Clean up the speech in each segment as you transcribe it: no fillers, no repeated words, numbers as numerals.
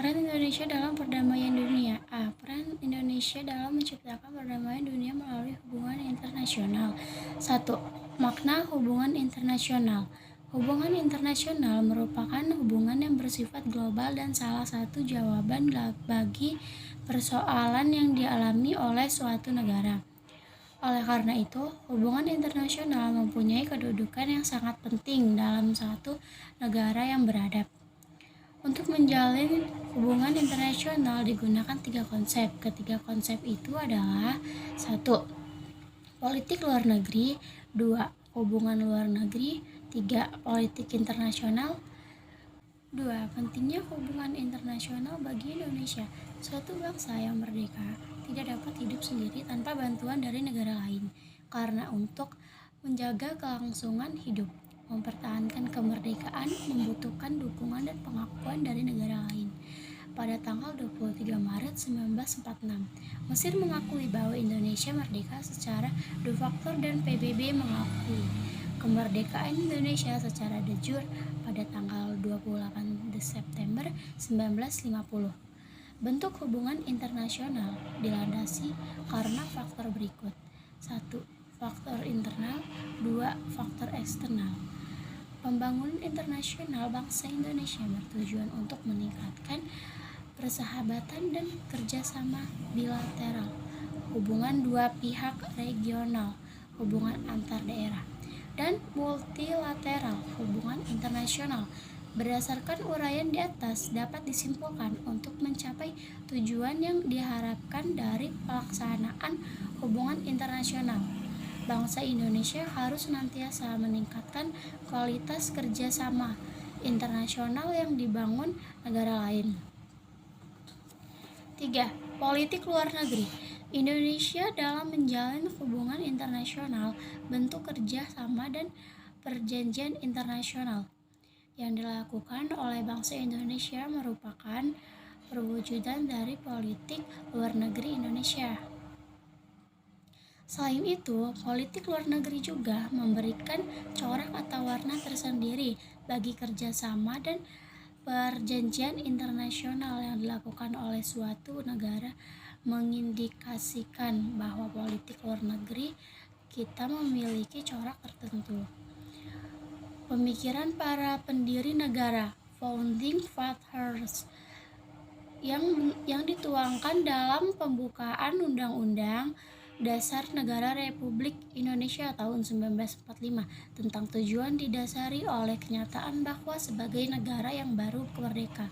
Peran Indonesia dalam perdamaian dunia. Peran Indonesia dalam menciptakan perdamaian dunia melalui hubungan internasional. 1. Makna hubungan internasional. Hubungan internasional merupakan hubungan yang bersifat global dan salah satu jawaban bagi persoalan yang dialami oleh suatu negara. Oleh karena itu, hubungan internasional mempunyai kedudukan yang sangat penting dalam satu negara yang beradab. Untuk menjalin hubungan internasional digunakan 3 konsep. Ketiga konsep itu adalah 1. Politik luar negeri, 2. Hubungan luar negeri, 3. Politik internasional. 2. Pentingnya hubungan internasional bagi Indonesia. Suatu bangsa yang merdeka tidak dapat hidup sendiri tanpa bantuan dari negara lain, karena untuk menjaga kelangsungan hidup, mempertahankan kemerdekaan membutuhkan dukungan dan pengakuan dari negara lain. Pada tanggal 23 Maret 1946, Mesir mengakui bahwa Indonesia merdeka secara de facto dan PBB mengakui kemerdekaan Indonesia secara de jure pada tanggal 28 September 1950. Bentuk hubungan internasional dilandasi karena faktor berikut. 1. Faktor internal, 2. Faktor eksternal. Pembangunan internasional bangsa Indonesia bertujuan untuk meningkatkan persahabatan dan kerjasama bilateral, hubungan dua pihak regional, hubungan antar daerah, dan multilateral, hubungan internasional. Berdasarkan uraian di atas, dapat disimpulkan untuk mencapai tujuan yang diharapkan dari pelaksanaan hubungan internasional, bangsa Indonesia harus senantiasa meningkatkan kualitas kerjasama internasional yang dibangun negara lain. 3. Politik luar negeri. Indonesia dalam menjalin hubungan internasional bentuk kerjasama dan perjanjian internasional yang dilakukan oleh bangsa Indonesia merupakan perwujudan dari politik luar negeri Indonesia. Selain itu, politik luar negeri juga memberikan corak atau warna tersendiri bagi kerjasama dan perjanjian internasional yang dilakukan oleh suatu negara, mengindikasikan bahwa politik luar negeri kita memiliki corak tertentu. Pemikiran para pendiri negara, founding fathers, yang dituangkan dalam pembukaan Undang-Undang Dasar Negara Republik Indonesia tahun 1945 tentang tujuan didasari oleh kenyataan bahwa sebagai negara yang baru merdeka,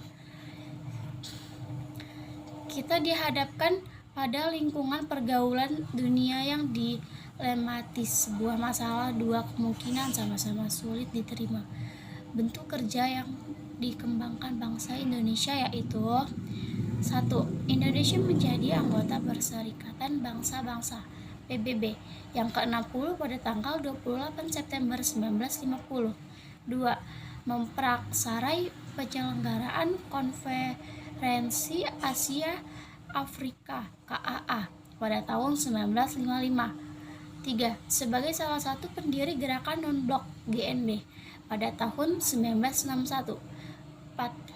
kita dihadapkan pada lingkungan pergaulan dunia yang dilematis, sebuah masalah, dua kemungkinan sama-sama sulit diterima. Bentuk kerja yang dikembangkan bangsa Indonesia yaitu 1. Indonesia menjadi anggota Perserikatan Bangsa-Bangsa PBB yang ke-60 pada tanggal 28 September 1950. 2. Mempraksarai penyelenggaraan Konferensi Asia Afrika KAA pada tahun 1955. 3. Sebagai salah satu pendiri gerakan non-blok GNB pada tahun 1961. 4.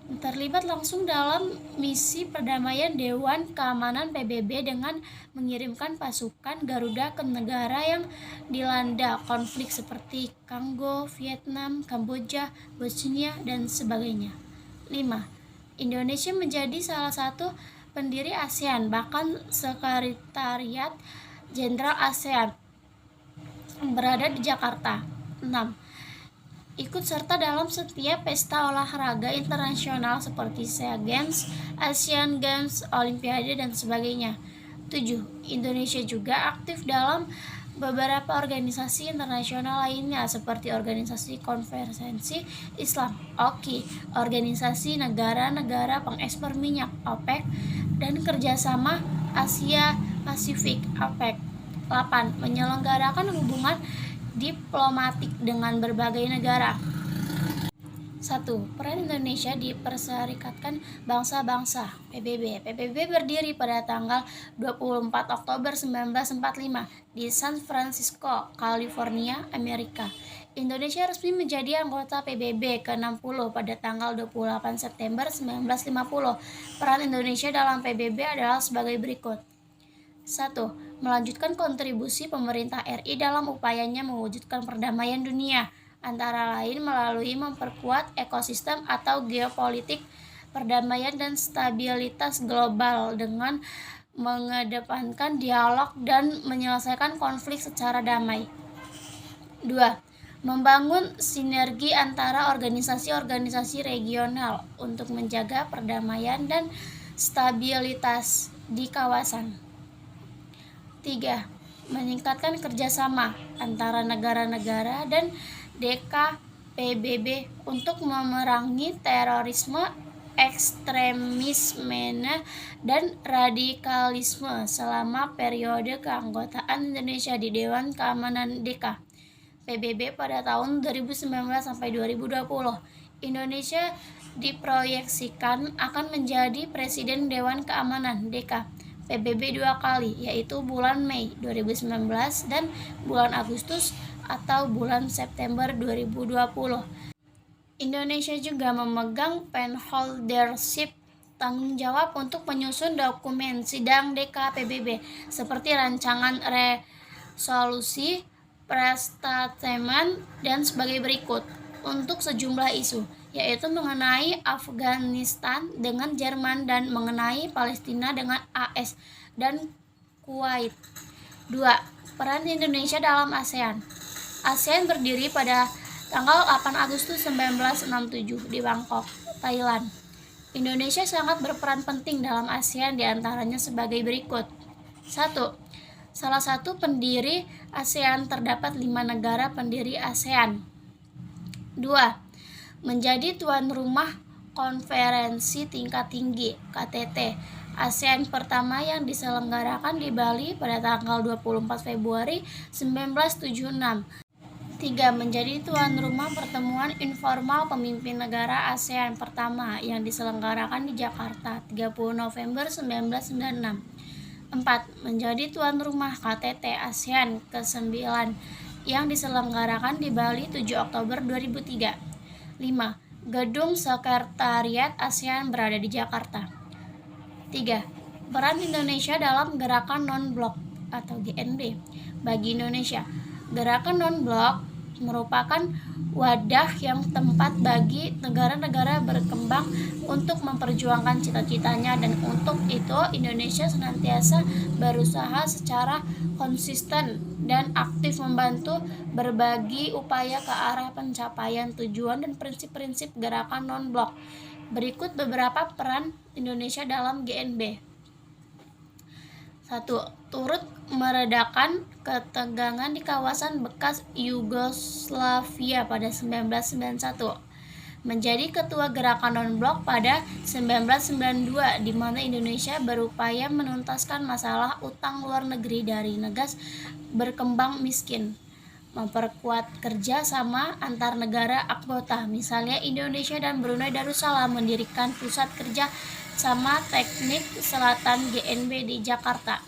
Terlibat langsung dalam misi perdamaian Dewan Keamanan PBB dengan mengirimkan pasukan Garuda ke negara yang dilanda konflik seperti Kongo, Vietnam, Kamboja, Bosnia, dan sebagainya. 5. Indonesia menjadi salah satu pendiri ASEAN, bahkan Sekretariat Jenderal ASEAN berada di Jakarta. 6. Ikut serta dalam setiap pesta olahraga internasional seperti SEA Games, Asian Games, Olimpiade, dan sebagainya. 7. Indonesia juga aktif dalam beberapa organisasi internasional lainnya seperti Organisasi Konferensi Islam (OKI), Organisasi Negara-Negara Pengekspor Minyak (OPEC), dan Kerjasama Asia Pasifik (APEC). 8. Menyelenggarakan hubungan diplomatik dengan berbagai negara. 1. Peran Indonesia di Perserikatan Bangsa-Bangsa PBB. PBB berdiri pada tanggal 24 Oktober 1945 di San Francisco, California, Amerika. Indonesia resmi menjadi anggota PBB ke-60 pada tanggal 28 September 1950. Peran Indonesia dalam PBB adalah sebagai berikut. 1. Melanjutkan kontribusi pemerintah RI dalam upayanya mewujudkan perdamaian dunia, antara lain melalui memperkuat ekosistem atau geopolitik perdamaian dan stabilitas global dengan mengedepankan dialog dan menyelesaikan konflik secara damai. 2. Membangun sinergi antara organisasi-organisasi regional untuk menjaga perdamaian dan stabilitas di kawasan. 3. Meningkatkan kerjasama antara negara-negara dan DKPBB untuk memerangi terorisme, ekstremisme, dan radikalisme selama periode keanggotaan Indonesia di Dewan Keamanan DKPBB pada tahun 2019 sampai 2020. Indonesia diproyeksikan akan menjadi Presiden Dewan Keamanan DKPBB 2 kali, yaitu bulan Mei 2019 dan bulan Agustus atau bulan September 2020. Indonesia juga memegang penholdership tanggung jawab untuk menyusun dokumen sidang DKPBB seperti rancangan resolusi, prestatemen, dan sebagai berikut untuk sejumlah isu, yaitu mengenai Afghanistan dengan Jerman dan mengenai Palestina dengan AS dan Kuwait. 2. Peran Indonesia dalam ASEAN. ASEAN berdiri pada tanggal 8 Agustus 1967 di Bangkok, Thailand. Indonesia sangat berperan penting dalam ASEAN diantaranya sebagai berikut. 1. Salah satu pendiri ASEAN, terdapat 5 negara pendiri ASEAN. 2. Menjadi tuan rumah konferensi tingkat tinggi KTT ASEAN pertama yang diselenggarakan di Bali pada tanggal 24 Februari 1976. 3. Menjadi tuan rumah pertemuan informal pemimpin negara ASEAN pertama yang diselenggarakan di Jakarta 30 November 1996. 4. Menjadi tuan rumah KTT ASEAN ke-9 yang diselenggarakan di Bali 7 Oktober 2003. 5. Gedung Sekretariat ASEAN berada di Jakarta. 3. Peran Indonesia dalam Gerakan Non-Blok atau GNB. Bagi Indonesia, Gerakan Non-Blok merupakan wadah yang tempat bagi negara-negara berkembang untuk memperjuangkan cita-citanya, dan untuk itu Indonesia senantiasa berusaha secara konsisten dan aktif membantu berbagi upaya ke arah pencapaian tujuan dan prinsip-prinsip Gerakan Non-Blok. Berikut beberapa peran Indonesia dalam GNB. 1. Turut meredakan ketegangan di kawasan bekas Yugoslavia pada 1991. Menjadi ketua Gerakan Non-Blok pada 1992, di mana Indonesia berupaya menuntaskan masalah utang luar negeri dari negara berkembang miskin. Memperkuat kerja sama antar negara anggota, misalnya Indonesia dan Brunei Darussalam mendirikan pusat kerja sama teknik selatan GNB di Jakarta.